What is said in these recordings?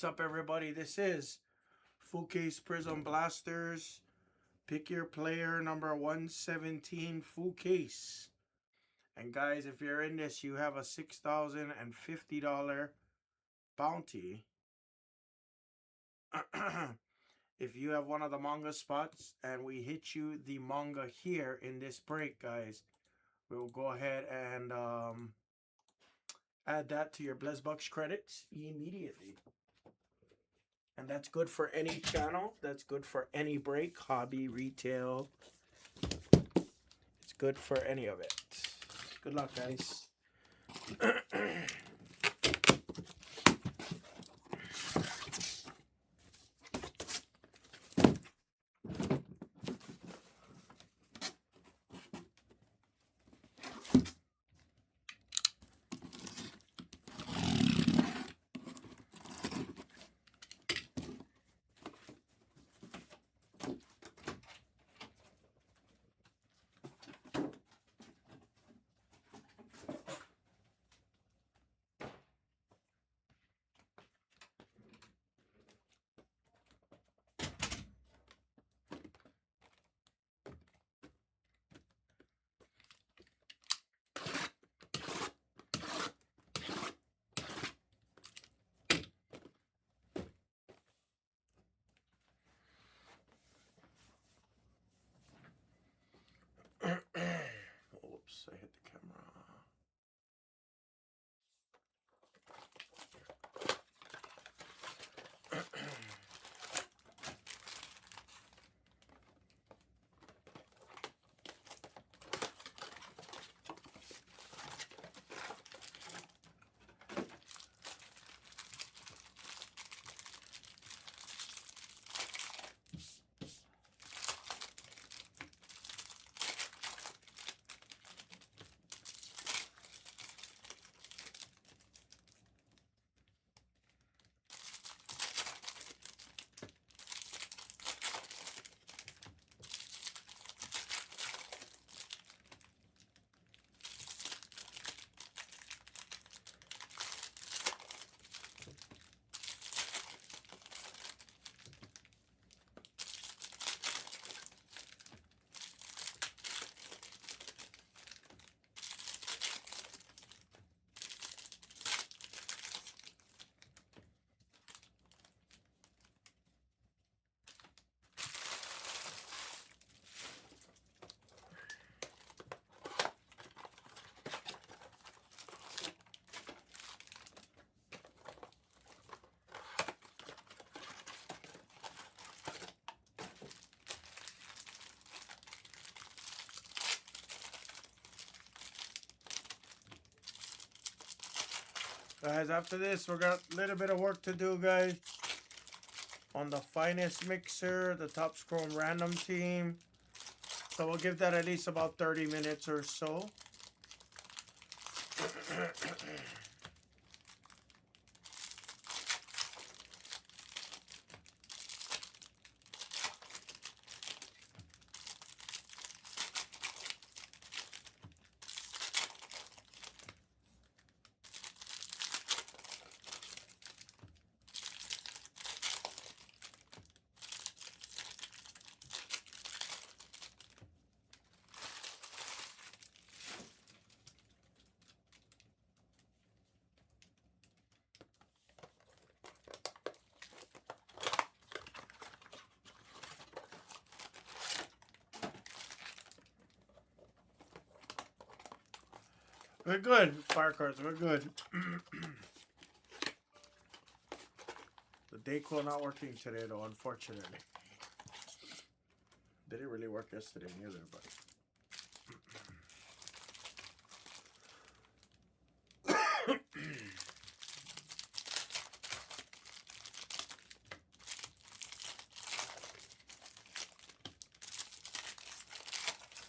What's up, everybody? This is Full Case Prizm Blasters. Pick your player number 117 full case. And guys, if you're in this, you have a $6,050 bounty. If you have one of the manga spots and we hit you the manga here in this break, guys, we'll go ahead and add that to your Blez Bucks credits immediately. And that's good for any channel. That's good for any break, hobby, retail. It's good for any of it. Good luck, guys. Oops, I hit the camera. Guys, after this, we got a little bit of work to do, guys. On the finest mixer, the top scroll random team. So we'll give that at least about 30 minutes or so. We're good, fire cards. We're good. The Dayquil not working today, though, unfortunately. Didn't really work yesterday neither, but.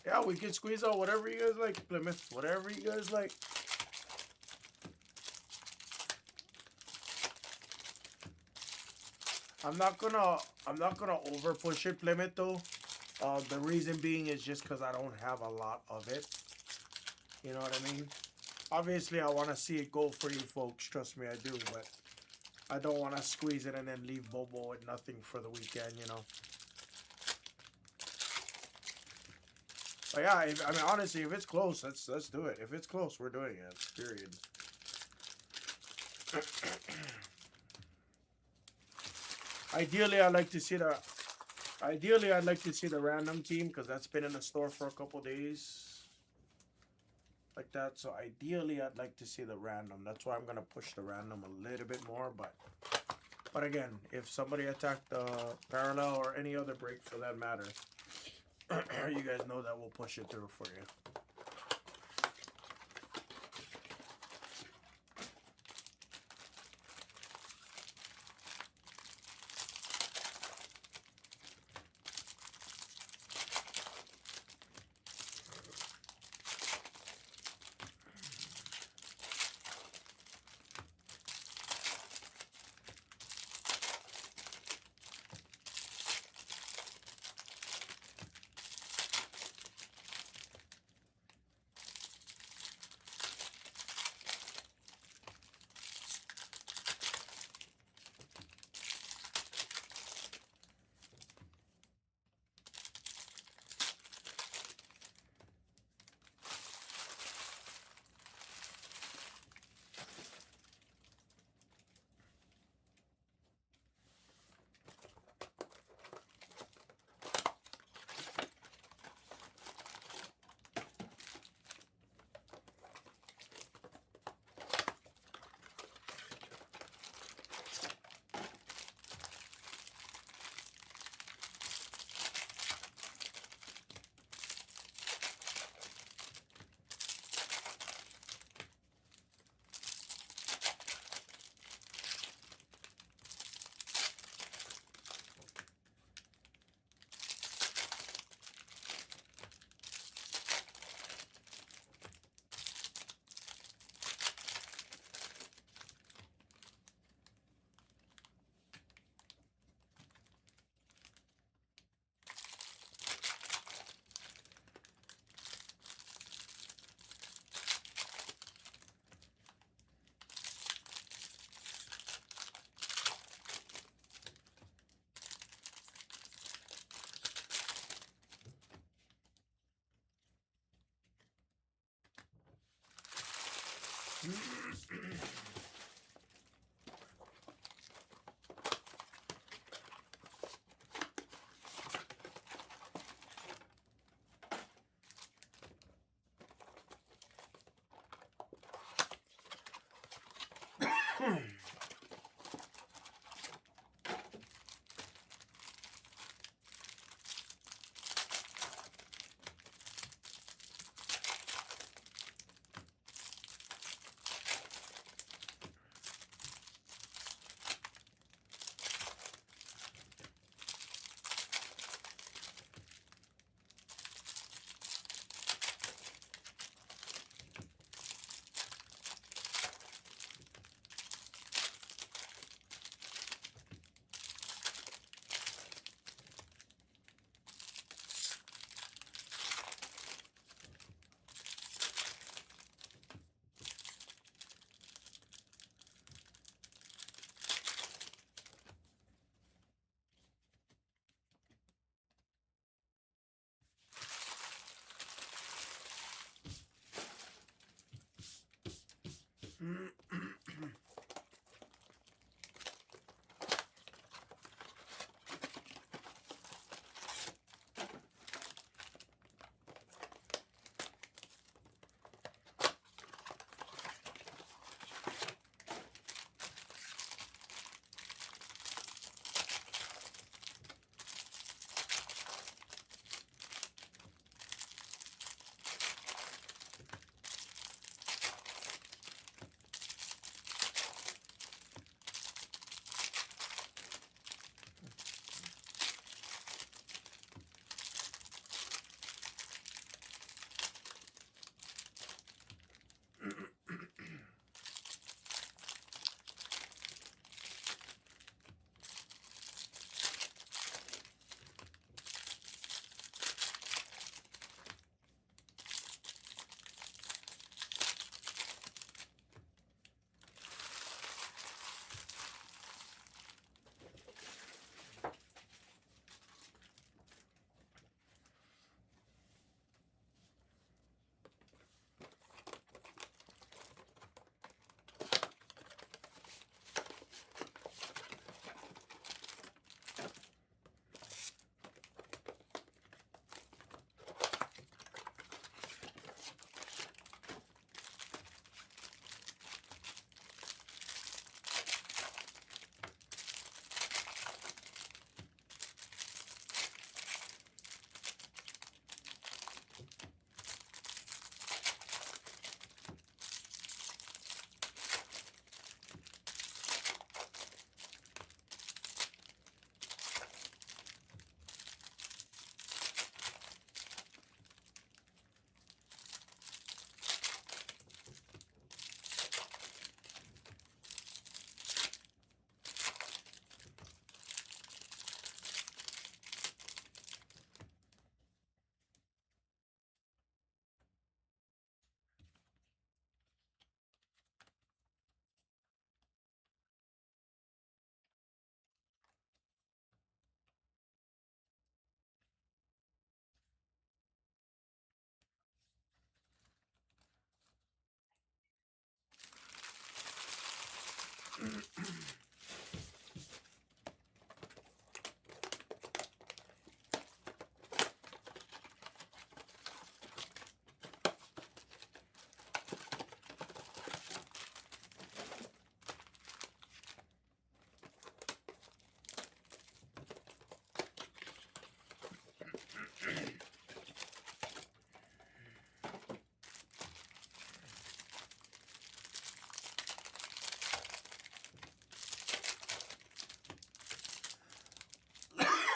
Yeah, we can squeeze out whatever you guys like, Plymouth. Whatever you guys like. I'm not gonna over push it, Plymouth, though. The reason being is just because I don't have a lot of it. You know what I mean? Obviously, I want to see it go for you folks. Trust me, I do. But I don't want to squeeze it and then leave Bobo with nothing for the weekend, you know. But yeah, I mean, honestly, if it's close, let's do it. If it's close, we're doing it. Period. Ideally, I'd like to see the. Ideally, I'd like to see the random team because that's been in the store for a couple days, like that. So ideally, I'd like to see the random. That's why I'm gonna push the random a little bit more. But again, if somebody attacked the parallel or any other break for that matter, you guys know that we'll push it through for you.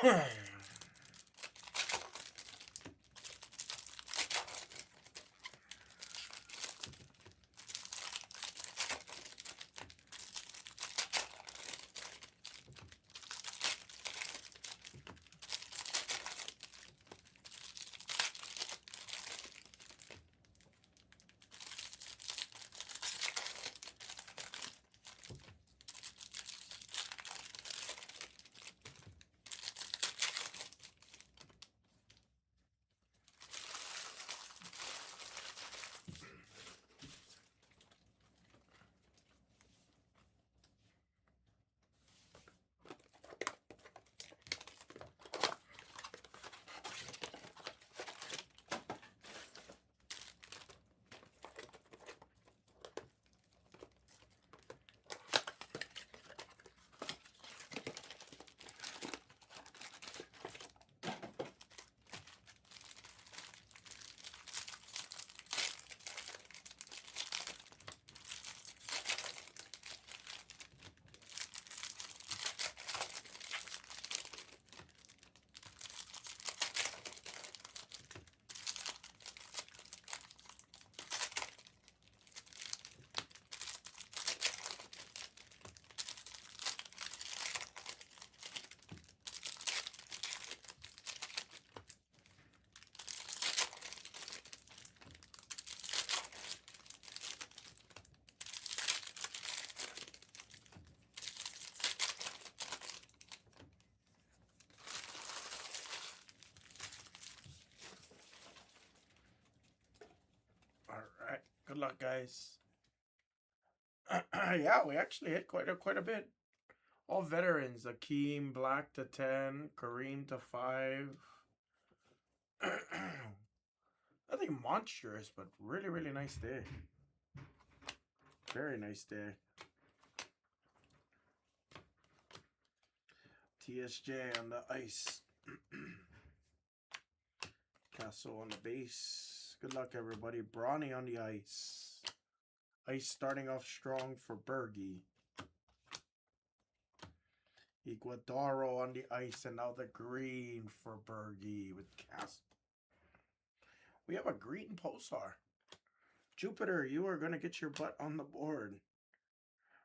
Alright. Good luck, guys. Yeah, we actually hit quite a bit. All veterans. Akeem, Black to 10. Kareem to 5. Nothing monstrous, but really nice day. Very nice day. TSJ on the ice. Castle on the base. Good luck, everybody. Brawny on the ice. Ice starting off strong for Bergie. Iguodaro on the ice, and now the green for Bergie with Castle. We have a green pulsar. Jupiter, you are going to get your butt on the board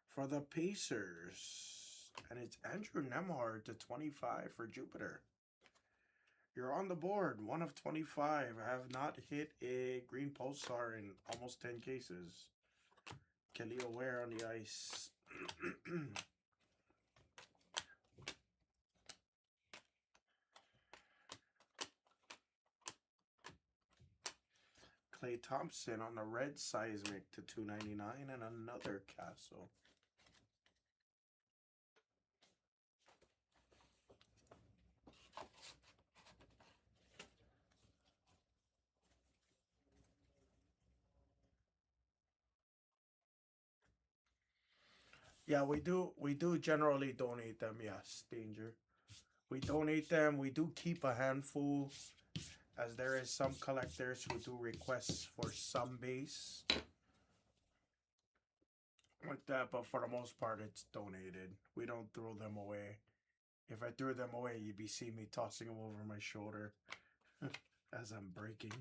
for the Pacers. And it's Andrew Nemhard to 25 for Jupiter. You're on the board. 1 of 25. I have not hit a green pulsar in almost 10 cases. Kelly Aware on the ice. Klay Thompson on the red seismic to 299 and another Castle. Yeah, we do generally donate them, yes, Danger. We donate them. We do keep a handful, as there is some collectors who do requests for some base like that, but for the most part it's donated. We don't throw them away. If I threw them away, you'd be seeing me tossing them over my shoulder as I'm breaking.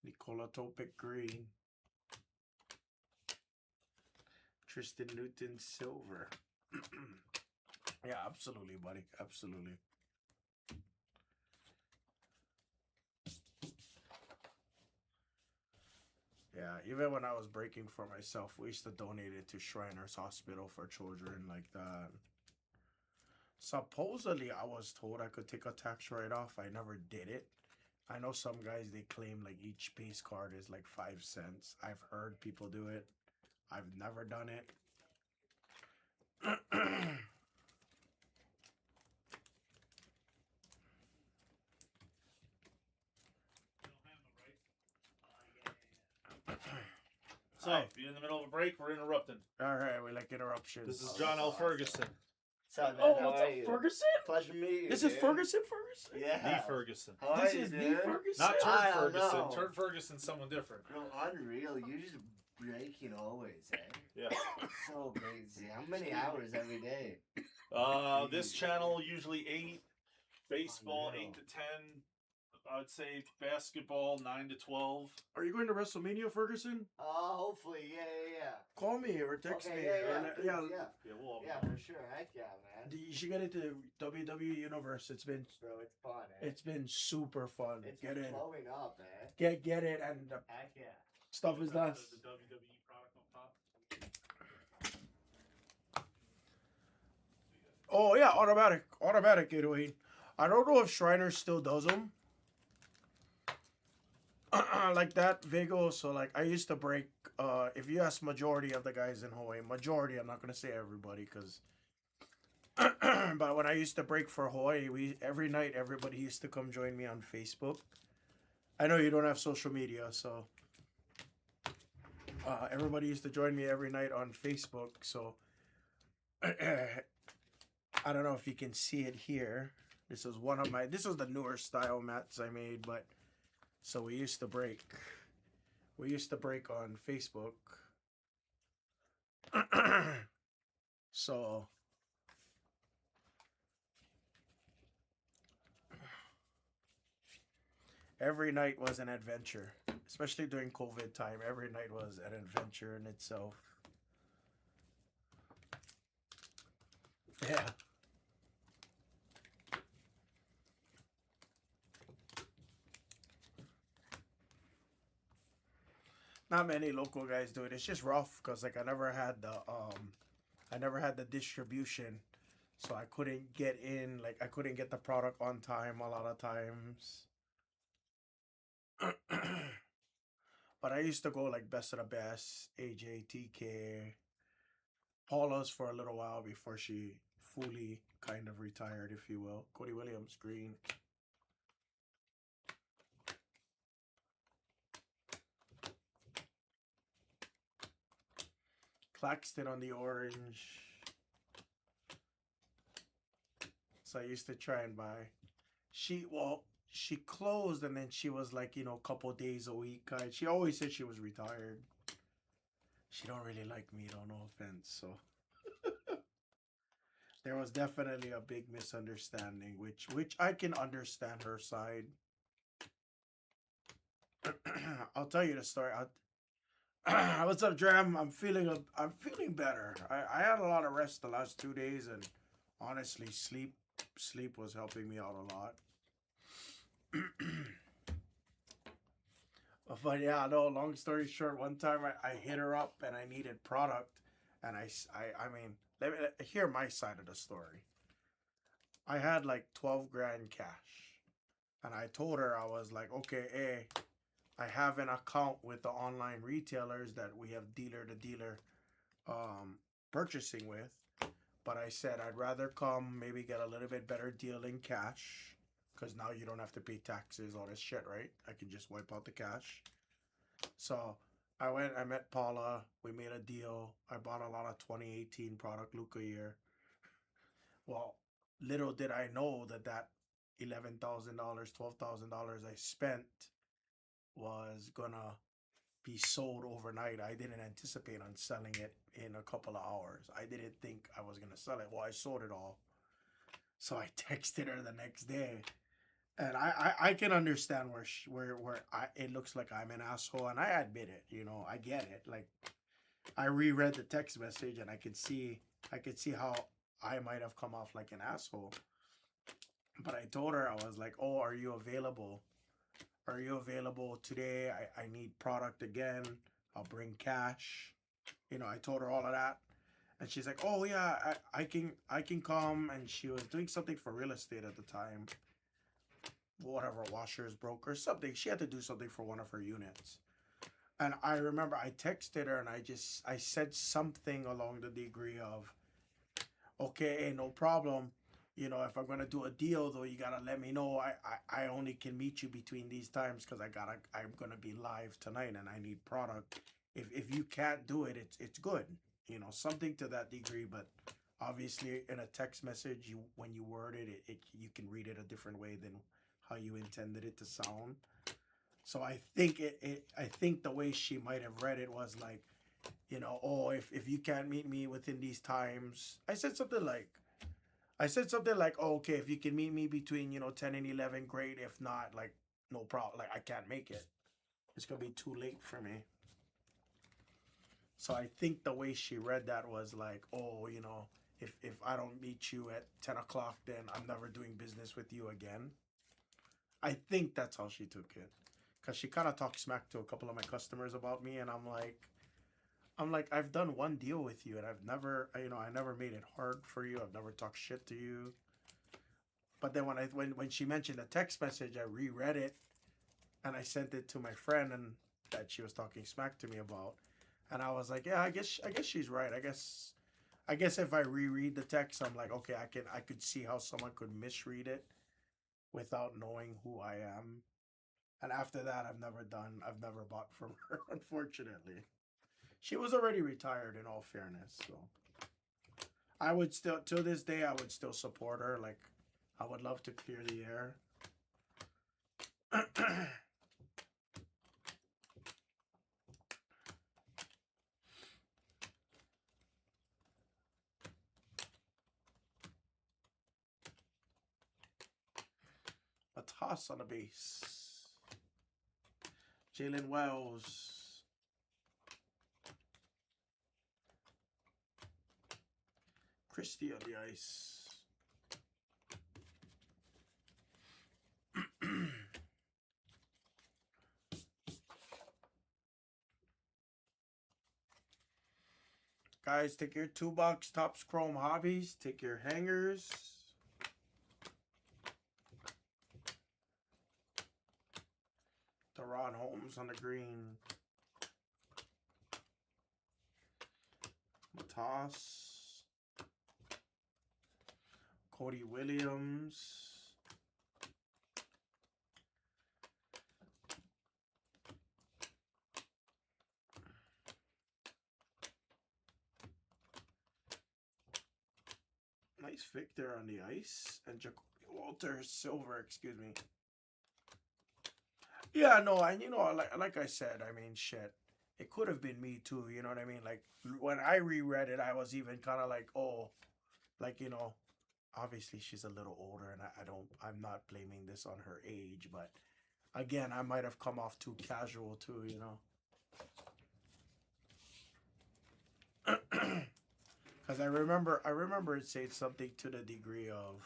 Nikola Topic green. Tristan Newton silver. Yeah, absolutely, buddy. Absolutely. Yeah, even when I was breaking for myself, we used to donate it to Shriners Hospital for children like that. Supposedly, I was told I could take a tax write-off. I never did it. I know some guys, they claim like each base card is like 5 cents. I've heard people do it. I've never done it. So, if you're in the middle of a break, we're interrupting. All right, we like interruptions. This is John L. Ferguson. So, man, Oh, how what's are up, you? Ferguson? Pleasure meeting you. This is dude. Ferguson. Yeah. The Ferguson. How are This you, is the dude? Ferguson. Not I Turd don't Ferguson. know. Turd Ferguson's someone different. Bro, unreal. You're just breaking always, eh? Yeah. So crazy. How many hours every day? This channel usually 8. Baseball 8 to 10. I'd say basketball 9 to 12. Are you going to WrestleMania, Ferguson? Hopefully, yeah. Call me or text me. Yeah, We'll all yeah, for sure. Heck yeah, man. You should get into WWE Universe. It's been, Bro, it's fun, eh? it's been super fun. It's Get in. blowing up, eh? Get it, and the Heck yeah. stuff is nice. The WWE product on top. Oh yeah, automatic getaway. I don't know if Shriner still does them like that, Vigo. So like, I used to break. If you ask majority of the guys in Hawaii, majority, I'm not gonna say everybody, because. But when I used to break for Hawaii, every night everybody used to come join me on Facebook. I know you don't have social media, so everybody used to join me every night on Facebook. So I don't know if you can see it here. This is this was the newer style mats I made, but so we used to break. We used to break on Facebook. So every night was an adventure, especially during COVID time. Every night was an adventure in itself. Yeah. Not many local guys do it. It's just rough because like I never had the distribution, so I couldn't get in. Like I couldn't get the product on time a lot of times. But I used to go like Best of the Best, AJ, TK, Paula's for a little while before she fully kind of retired, if you will. Cody Williams, green. Claxton on the orange. So I used to try and buy. She closed and then she was like, a couple days a week. She always said she was retired. She don't really like me, though, no offense. So there was definitely a big misunderstanding, which I can understand her side. I'll tell you the story. What's up, Dram? I'm feeling better. I had a lot of rest the last 2 days, and honestly, sleep was helping me out a lot. But yeah, no, long story short, one time I hit her up and I needed product, and I mean, let me hear my side of the story. I had like 12 grand cash, and I told her, I was like, okay, hey, I have an account with the online retailers that we have dealer to dealer purchasing with. But I said, I'd rather come maybe get a little bit better deal in cash, because now you don't have to pay taxes, all this shit, right? I can just wipe out the cash. So I met Paula. We made a deal. I bought a lot of 2018 product, Luca year. Well, little did I know that $11,000, $12,000 I spent was gonna be sold overnight. I didn't anticipate on selling it in a couple of hours. I didn't think I was gonna sell it. Well, I sold it all. So I texted her the next day, and I can understand where it looks like I'm an asshole, and I admit it. I get it. Like I reread the text message, and I could see how I might have come off like an asshole. But I told her, I was like, "Oh, are you available? Are you available today? I need product again. I'll bring cash." I told her all of that. And she's like, "Oh yeah, I can come." And she was doing something for real estate at the time. Whatever, washers broke or something. She had to do something for one of her units. And I remember I texted her and I said something along the degree of, "Okay, no problem. If I'm gonna do a deal though, you gotta let me know. I only can meet you between these times because I'm gonna be live tonight and I need product. If you can't do it, it's good. Something to that degree, but Obviously, in a text message, you when you word it, you can read it a different way than how you intended it to sound. So I think I think the way she might have read it was like, oh, if you can't meet me within these times, I said something like, oh, okay, if you can meet me between 10 and 11, great. If not, like, no problem. Like, I can't make it. It's gonna be too late for me. So I think the way she read that was like, oh, if I don't meet you at 10 o'clock, then I'm never doing business with you again. I think that's how she took it, cause she kind of talked smack to a couple of my customers about me, and I'm like, I've done one deal with you, and I've never, I never made it hard for you. I've never talked shit to you. But then when she mentioned the text message, I reread it, and I sent it to my friend, and that she was talking smack to me about, and I was like, yeah, I guess she's right. I guess if I reread the text, I'm like, okay, I could see how someone could misread it without knowing who I am. And after that, I've never bought from her, unfortunately. She was already retired, in all fairness, so I would still, to this day, I would still support her. Like, I would love to clear the air. A toss on the base. Jalen Wells. Christie on the ice. Guys, take your $2 Topps Chrome Hobbies. Take your hangers. Deron Holmes on the green. Toss. Cody Williams. Nice Victor on the ice. And Walter Silver, excuse me. Yeah, no, and like I said, I mean, shit. It could have been me too, you know what I mean? Like, when I reread it, I was even kind of like, oh, like, obviously she's a little older, and I'm not blaming this on her age, but again, I might have come off too casual too, Because I remember it said something to the degree of,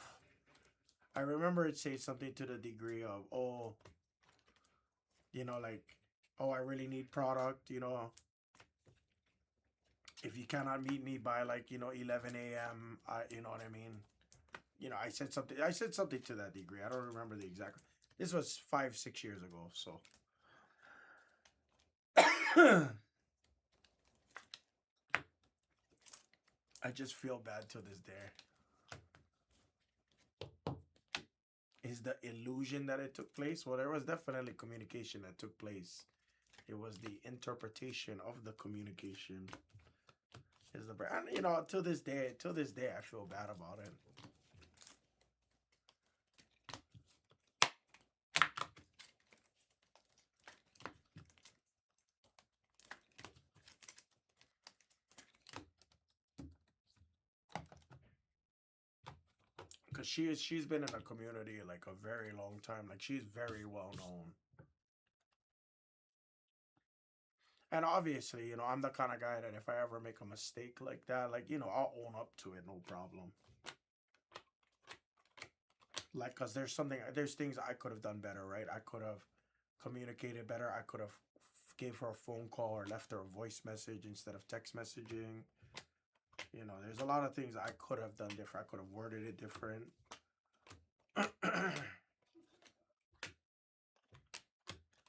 oh, like, oh, I really need product, if you cannot meet me by, like, 11 a.m., you know what I mean? I said something to that degree. I don't remember the exact. This was 5-6 years ago, so. I just feel bad to this day. Is the illusion that it took place? Well, there was definitely communication that took place. It was the interpretation of the communication. Is the brand, to this day, I feel bad about it. Because she's been in a community like a very long time. Like, she's very well known. And obviously, I'm the kind of guy that if I ever make a mistake like that, like, I'll own up to it, no problem. Like, because there's things I could have done better, right? I could have communicated better. I could have gave her a phone call or left her a voice message instead of text messaging. There's a lot of things I could have done different. I could have worded it different.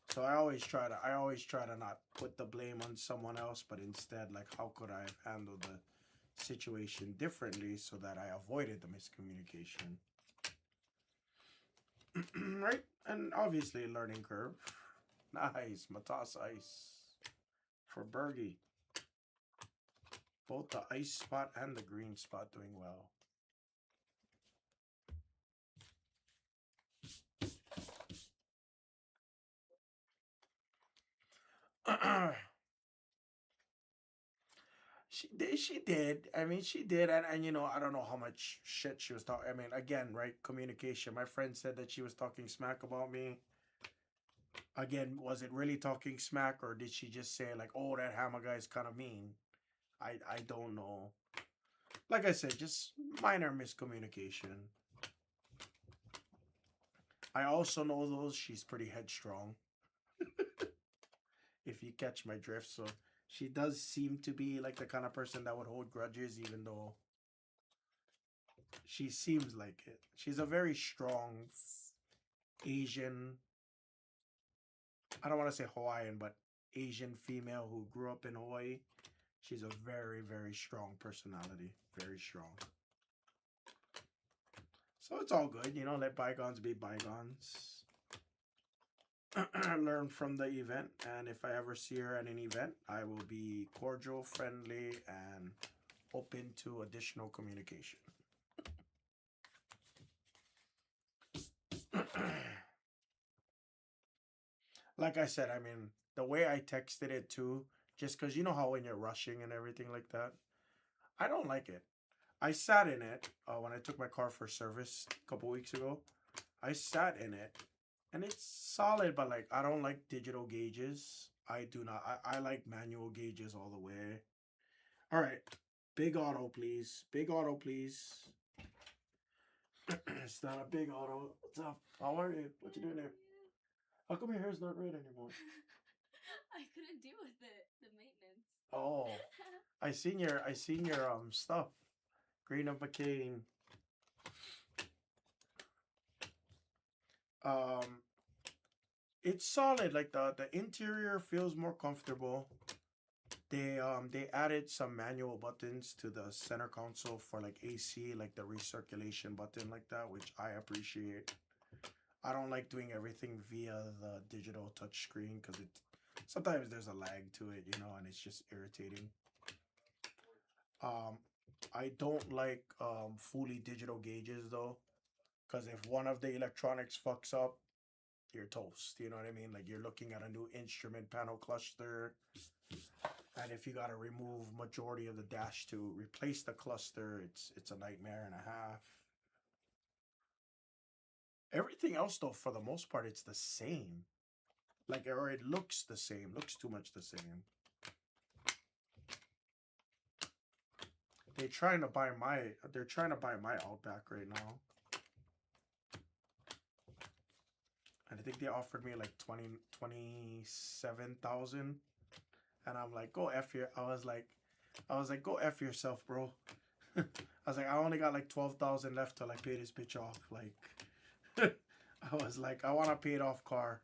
So I always try to not put the blame on someone else, but instead, like, how could I have handled the situation differently so that I avoided the miscommunication? Right? And obviously, learning curve. Nice. Matas ice for Bergie. Both the ice spot and the green spot doing well. She did. She did. I mean, she did. And you know, I don't know how much shit she was talking. I mean, again, right? Communication. My friend said that she was talking smack about me. Again, was it really talking smack, or did she just say like, "Oh, that hammer guy is kind of mean"? I don't know. Like I said, just minor miscommunication. I also know those she's pretty headstrong. If you catch my drift, so she does seem to be like the kind of person that would hold grudges, even though she seems like it. She's a very strong Asian. I don't want to say Hawaiian, but Asian female who grew up in Hawaii. She's a very, very strong personality. Very strong. So it's all good, you know, let bygones be bygones. Learn from the event, and if I ever see her at an event, I will be cordial, friendly, and open to additional communication. Like I said, I mean, the way I texted it too, just because you know how when you're rushing and everything like that, I don't like it. I sat in it when I took my car for service a couple weeks ago. I sat in it, and it's solid, but like I don't like digital gauges. I do not. I like manual gauges all the way. All right, big auto, please. Big auto, please. It's not a big auto. What's up? How are you? What you doing there? How come your hair's not red anymore? I couldn't deal with it. The maintenance. Oh, I seen your stuff. Green of McCain. Um, it's solid. Like the interior feels more comfortable. They added some manual buttons to the center console for like AC, like the recirculation button like that, which I appreciate. I don't like doing everything via the digital touchscreen because it sometimes there's a lag to it, you know, and it's just irritating. Um, I don't like fully digital gauges though, because if one of the electronics fucks up, you're toast. You know what I mean? Like you're looking at a new instrument panel cluster, and if you got to remove majority of the dash to replace the cluster, it's a nightmare and a half. Everything else though, for the most part, it's the same. Like, or it looks the same. Looks too much the same. They're trying to buy my. They're trying to buy my Outback right now. And I think they offered me like 27,000, and I'm like, go f your. I was like, go f yourself, bro. I was like, I only got like 12,000 left till I pay this bitch off. Like, I was like, I want a paid off car.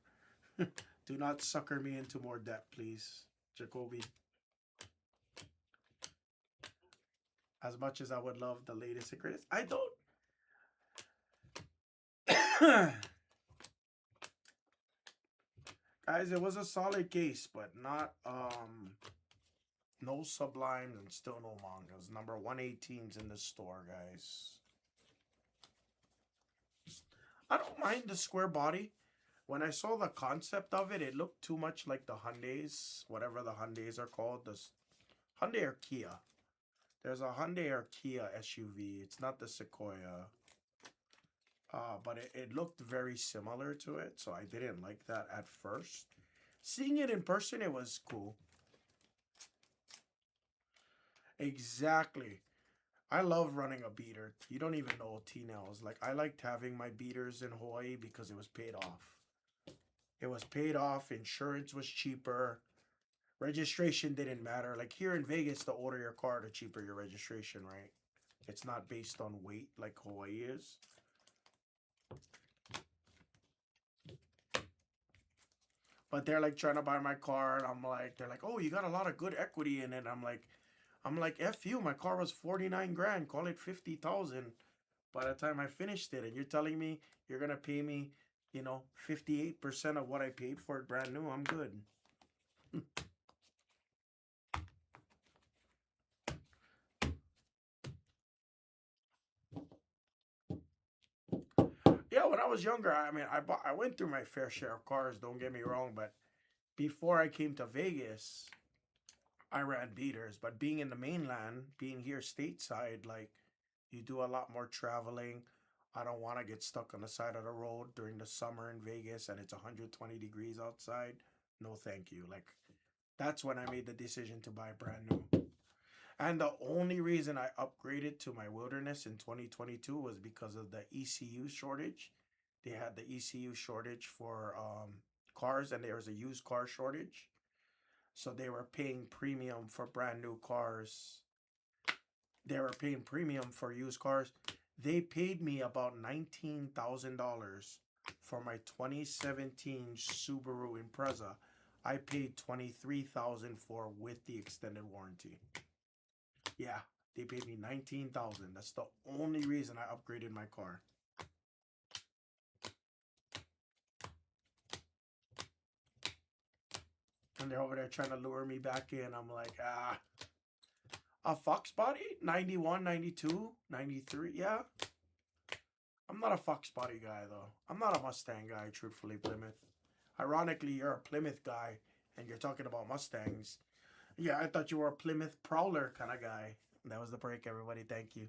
Do not sucker me into more debt, please, Jacoby. As much as I would love the latest and greatest, I don't. Guys, it was a solid case, but not no sublimes and still no mangas. Number 118's in the store, guys. I don't mind the square body. When I saw the concept of it, it looked too much like the Hyundais, whatever the Hyundais are called. The Hyundai or Kia. There's a Hyundai or Kia SUV. It's not the Sequoia. But it looked very similar to it, so I didn't like that at first. Seeing it in person, it was cool. Exactly. I love running a beater. You don't even know T-Nails. Like, I liked having my beaters in Hawaii because it was paid off. It was paid off. Insurance was cheaper. Registration didn't matter. Like, here in Vegas, the older your car, the cheaper your registration, right? It's not based on weight like Hawaii is. But they're like trying to buy my car, and I'm like, they're like, oh, you got a lot of good equity in it. I'm like, F you, my car was 49 grand, call it 50,000 by the time I finished it. And you're telling me you're gonna pay me, you know, 58% of what I paid for it brand new. I'm good. when I was younger, I mean, I went through my fair share of cars. Don't get me wrong, but before I came to Vegas, I ran beaters. But being in the mainland, being here stateside, like you do a lot more traveling. I don't want to get stuck on the side of the road during the summer in Vegas and it's 120 degrees outside. No, thank you. Like that's when I made the decision to buy brand new. And the only reason I upgraded to my Wilderness in 2022 was because of the ECU shortage. They had the ECU shortage for cars, and there was a used car shortage. So they were paying premium for brand new cars. They were paying premium for used cars. They paid me about $19,000 for my 2017 Subaru Impreza. I paid $23,000 for with the extended warranty. Yeah, they paid me $19,000. That's the only reason I upgraded my car. And they're over there trying to lure me back in. I'm like, a Fox body? 91, 92, 93, yeah. I'm not a Fox body guy, though. I'm not a Mustang guy, truthfully, Plymouth. Ironically, you're a Plymouth guy, and you're talking about Mustangs. Yeah, I thought you were a Plymouth Prowler kind of guy. That was the break, everybody. Thank you.